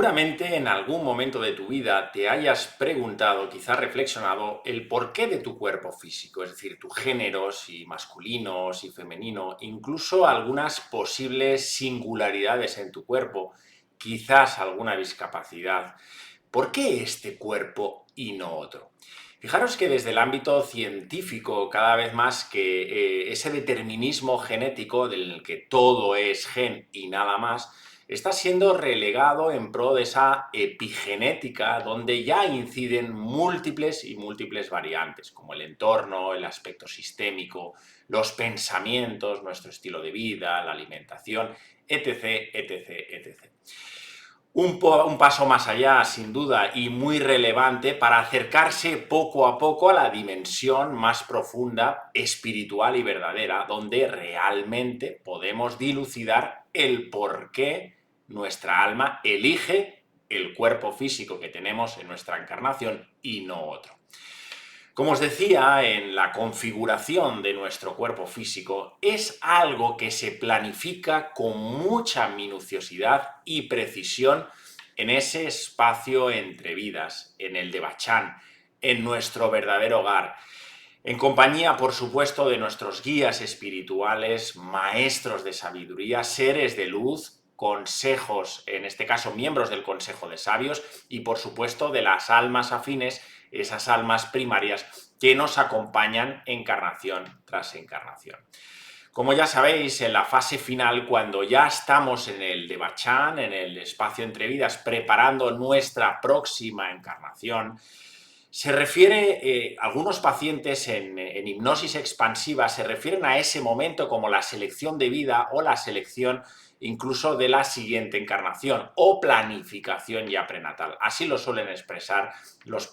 Seguramente en algún momento de tu vida te hayas preguntado, quizás reflexionado, el porqué de tu cuerpo físico, es decir, tu género, si masculino, si femenino, incluso algunas posibles singularidades en tu cuerpo, quizás alguna discapacidad. ¿Por qué este cuerpo y no otro? Fijaros que desde el ámbito científico, cada vez más que ese determinismo genético del que todo es gen y nada más, está siendo relegado en pro de esa epigenética donde ya inciden múltiples y múltiples variantes, como el entorno, el aspecto sistémico, los pensamientos, nuestro estilo de vida, la alimentación, etc, etc, etc. Un paso más allá, sin duda, y muy relevante para acercarse poco a poco a la dimensión más profunda, espiritual y verdadera, donde realmente podemos dilucidar el por qué nuestra alma elige el cuerpo físico que tenemos en nuestra encarnación y no otro. Como os decía, en la configuración de nuestro cuerpo físico es algo que se planifica con mucha minuciosidad y precisión en ese espacio entre vidas, en el Devachan, en nuestro verdadero hogar, en compañía, por supuesto, de nuestros guías espirituales, maestros de sabiduría, seres de luz, consejos, en este caso miembros del Consejo de Sabios, y por supuesto de las almas afines, esas almas primarias que nos acompañan encarnación tras encarnación. Como ya sabéis, en la fase final, cuando ya estamos en el Devachan, en el espacio entre vidas, preparando nuestra próxima encarnación, se refiere, algunos pacientes en hipnosis expansiva se refieren a ese momento como la selección de vida o la selección incluso de la siguiente encarnación o planificación ya prenatal. Así lo suelen expresar los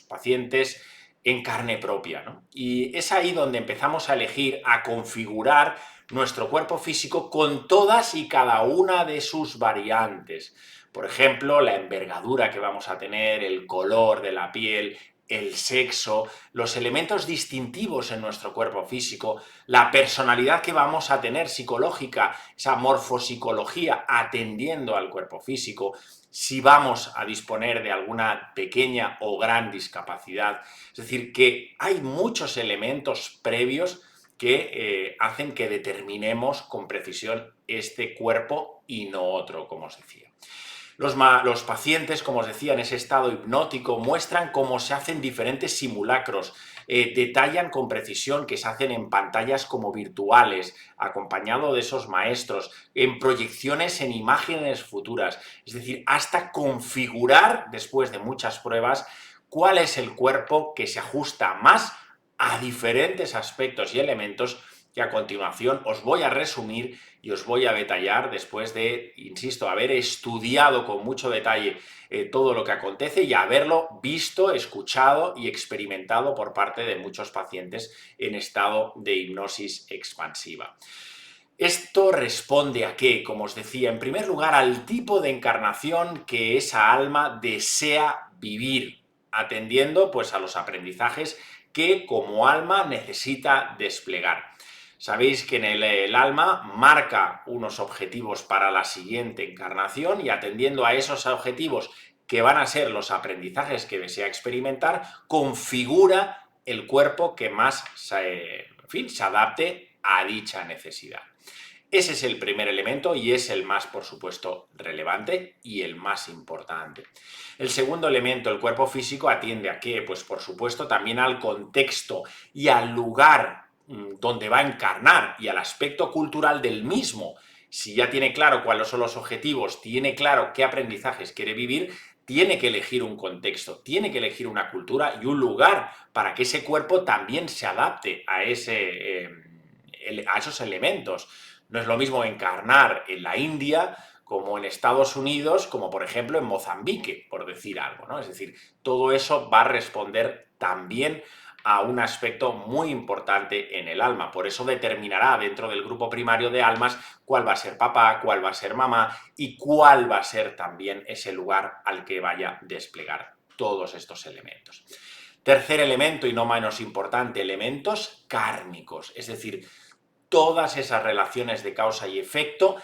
pacientes en carne propia, ¿no? Y es ahí donde empezamos a elegir, a configurar nuestro cuerpo físico con todas y cada una de sus variantes. Por ejemplo, la envergadura que vamos a tener, el color de la piel, el sexo, los elementos distintivos en nuestro cuerpo físico, la personalidad que vamos a tener psicológica, esa morfopsicología atendiendo al cuerpo físico, si vamos a disponer de alguna pequeña o gran discapacidad. Es decir, que hay muchos elementos previos que hacen que determinemos con precisión este cuerpo y no otro, como os decía. Los pacientes, como os decía, en ese estado hipnótico muestran cómo se hacen diferentes simulacros, detallan con precisión que se hacen en pantallas como virtuales, acompañado de esos maestros, en proyecciones en imágenes futuras, es decir, hasta configurar, después de muchas pruebas, cuál es el cuerpo que se ajusta más a diferentes aspectos y elementos que a continuación os voy a resumir y os voy a detallar después de, insisto, haber estudiado con mucho detalle todo lo que acontece y haberlo visto, escuchado y experimentado por parte de muchos pacientes en estado de hipnosis expansiva. Esto responde a qué, como os decía, en primer lugar al tipo de encarnación que esa alma desea vivir, atendiendo pues a los aprendizajes que como alma necesita desplegar. Sabéis que el alma marca unos objetivos para la siguiente encarnación y atendiendo a esos objetivos que van a ser los aprendizajes que desea experimentar, configura el cuerpo que más se adapte a dicha necesidad. Ese es el primer elemento y es el más, por supuesto, relevante y el más importante. El segundo elemento, el cuerpo físico, atiende a qué? Pues por supuesto también al contexto y al lugar donde va a encarnar y al aspecto cultural del mismo. Si ya tiene claro cuáles son los objetivos, tiene claro qué aprendizajes quiere vivir, tiene que elegir un contexto, tiene que elegir una cultura y un lugar para que ese cuerpo también se adapte a esos elementos. No es lo mismo encarnar en la India como en Estados Unidos, como por ejemplo en Mozambique, por decir algo, ¿no? Es decir, todo eso va a responder también a un aspecto muy importante en el alma. Por eso determinará dentro del grupo primario de almas cuál va a ser papá, cuál va a ser mamá y cuál va a ser también ese lugar al que vaya a desplegar todos estos elementos. Tercer elemento, y no menos importante, elementos kármicos, es decir, todas esas relaciones de causa y efecto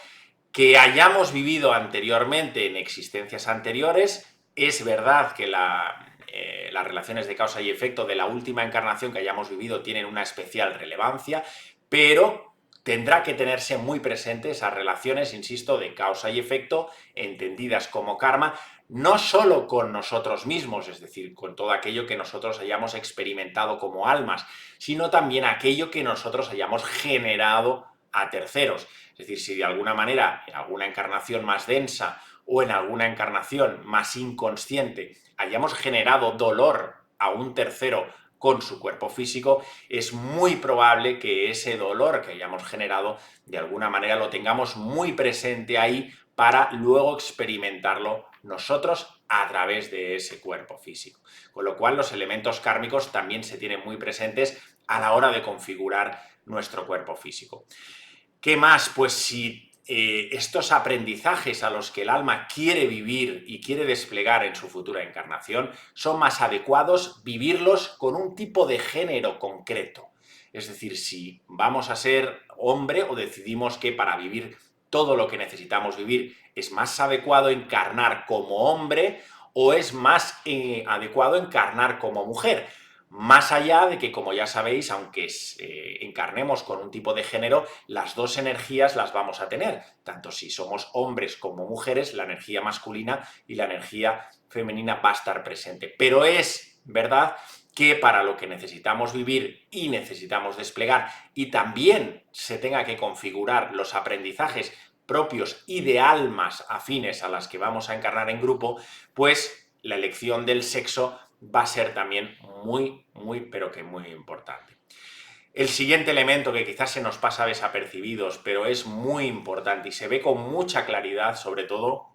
Que hayamos vivido anteriormente en existencias anteriores, es verdad que las relaciones de causa y efecto de la última encarnación que hayamos vivido tienen una especial relevancia, pero tendrá que tenerse muy presentes esas relaciones, insisto, de causa y efecto, entendidas como karma, no solo con nosotros mismos, es decir, con todo aquello que nosotros hayamos experimentado como almas, sino también aquello que nosotros hayamos generado a terceros. Es decir, si de alguna manera, en alguna encarnación más densa o en alguna encarnación más inconsciente, hayamos generado dolor a un tercero con su cuerpo físico, es muy probable que ese dolor que hayamos generado, de alguna manera lo tengamos muy presente ahí para luego experimentarlo nosotros a través de ese cuerpo físico. Con lo cual, los elementos kármicos también se tienen muy presentes a la hora de configurar nuestro cuerpo físico. ¿Qué más? Pues si estos aprendizajes a los que el alma quiere vivir y quiere desplegar en su futura encarnación son más adecuados vivirlos con un tipo de género concreto. Es decir, si vamos a ser hombre o decidimos que para vivir todo lo que necesitamos vivir es más adecuado encarnar como hombre o es más adecuado encarnar como mujer. Más allá de que, como ya sabéis, aunque encarnemos con un tipo de género, las dos energías las vamos a tener. Tanto si somos hombres como mujeres, la energía masculina y la energía femenina va a estar presente. Pero es verdad que para lo que necesitamos vivir y necesitamos desplegar y también se tenga que configurar los aprendizajes propios y de almas afines a las que vamos a encarnar en grupo, pues la elección del sexo va a ser también pero que muy importante. El siguiente elemento que quizás se nos pasa desapercibidos, pero es muy importante y se ve con mucha claridad, sobre todo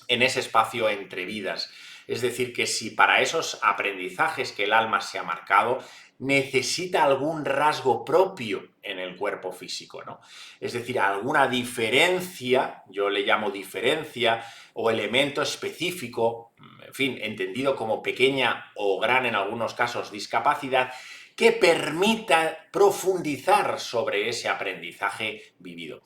en ese espacio entre vidas. Es decir, que si para esos aprendizajes que el alma se ha marcado necesita algún rasgo propio en el cuerpo físico, ¿no? Es decir, alguna diferencia, yo le llamo diferencia, o elemento específico, en fin, entendido como pequeña o gran en algunos casos discapacidad, que permita profundizar sobre ese aprendizaje vivido.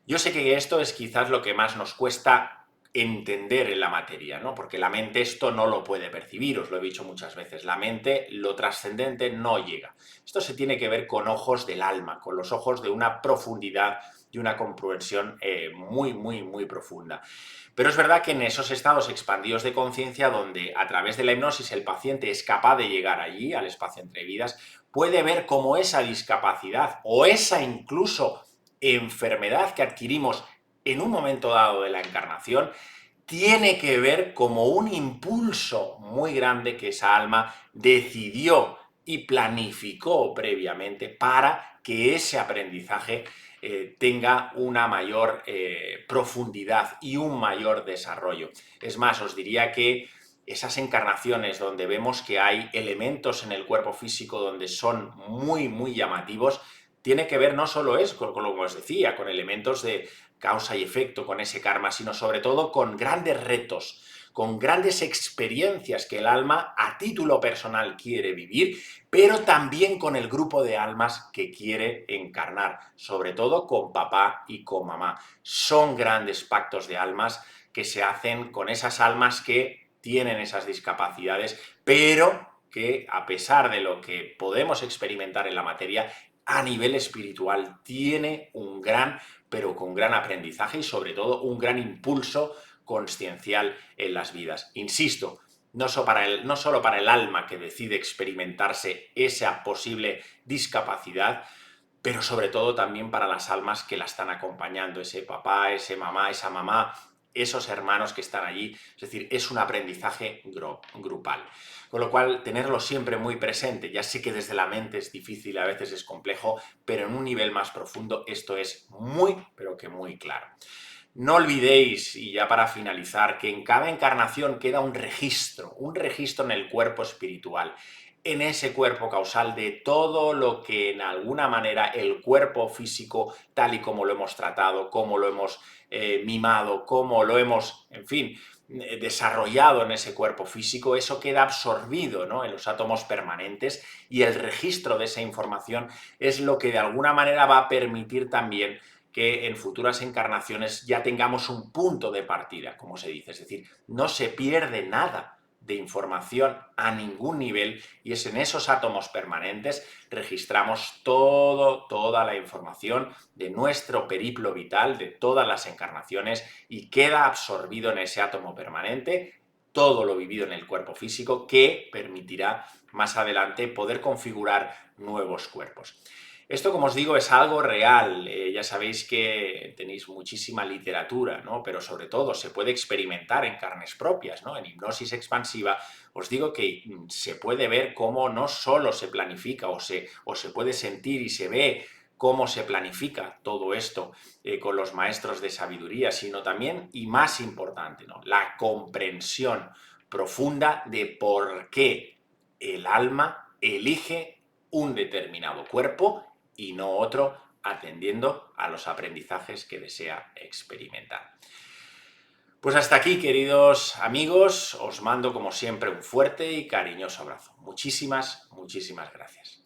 Yo sé que esto es quizás lo que más nos cuesta entender en la materia, ¿no? Porque la mente esto no lo puede percibir, os lo he dicho muchas veces, la mente, lo trascendente no llega. Esto se tiene que ver con ojos del alma, con los ojos de una profundidad y una comprensión muy profunda. Pero es verdad que en esos estados expandidos de conciencia, donde a través de la hipnosis el paciente es capaz de llegar allí, al espacio entre vidas, puede ver cómo esa discapacidad o esa incluso enfermedad que adquirimos en un momento dado de la encarnación tiene que ver como un impulso muy grande que esa alma decidió y planificó previamente para que ese aprendizaje tenga una mayor profundidad y un mayor desarrollo. Es más, os diría que esas encarnaciones donde vemos que hay elementos en el cuerpo físico donde son muy llamativos, tiene que ver no solo con lo que os decía, con elementos de causa y efecto, con ese karma, sino sobre todo con grandes retos, con grandes experiencias que el alma a título personal quiere vivir, pero también con el grupo de almas que quiere encarnar, sobre todo con papá y con mamá. Son grandes pactos de almas que se hacen con esas almas que tienen esas discapacidades, pero que a pesar de lo que podemos experimentar en la materia, a nivel espiritual tiene un gran, pero con gran aprendizaje y sobre todo un gran impulso consciencial en las vidas. Insisto, no solo para el alma que decide experimentarse esa posible discapacidad, pero sobre todo también para las almas que la están acompañando, ese papá, ese mamá, esa mamá, esos hermanos que están allí. Es decir, es un aprendizaje grupal. Con lo cual, tenerlo siempre muy presente. Ya sé que desde la mente es difícil, a veces es complejo, pero en un nivel más profundo esto es muy, pero que muy claro. No olvidéis, y ya para finalizar, que en cada encarnación queda un registro en el cuerpo espiritual, en ese cuerpo causal de todo lo que en alguna manera el cuerpo físico, tal y como lo hemos tratado, como lo hemos mimado, como lo hemos, en fin, desarrollado en ese cuerpo físico, eso queda absorbido, ¿no?, en los átomos permanentes, y el registro de esa información es lo que de alguna manera va a permitir también que en futuras encarnaciones ya tengamos un punto de partida, como se dice. Es decir, no se pierde nada de información a ningún nivel y es en esos átomos permanentes registramos toda la información de nuestro periplo vital, de todas las encarnaciones y queda absorbido en ese átomo permanente todo lo vivido en el cuerpo físico que permitirá más adelante poder configurar nuevos cuerpos. Esto, como os digo, es algo real. Ya sabéis que tenéis muchísima literatura, ¿no? Pero sobre todo se puede experimentar en carnes propias, ¿no? En hipnosis expansiva os digo que se puede ver cómo no solo se planifica o se puede sentir y se ve cómo se planifica todo esto con los maestros de sabiduría, sino también, y más importante, ¿no? La comprensión profunda de por qué el alma elige un determinado cuerpo y no otro, atendiendo a los aprendizajes que desea experimentar. Pues hasta aquí, queridos amigos, os mando como siempre un fuerte y cariñoso abrazo. Muchísimas gracias.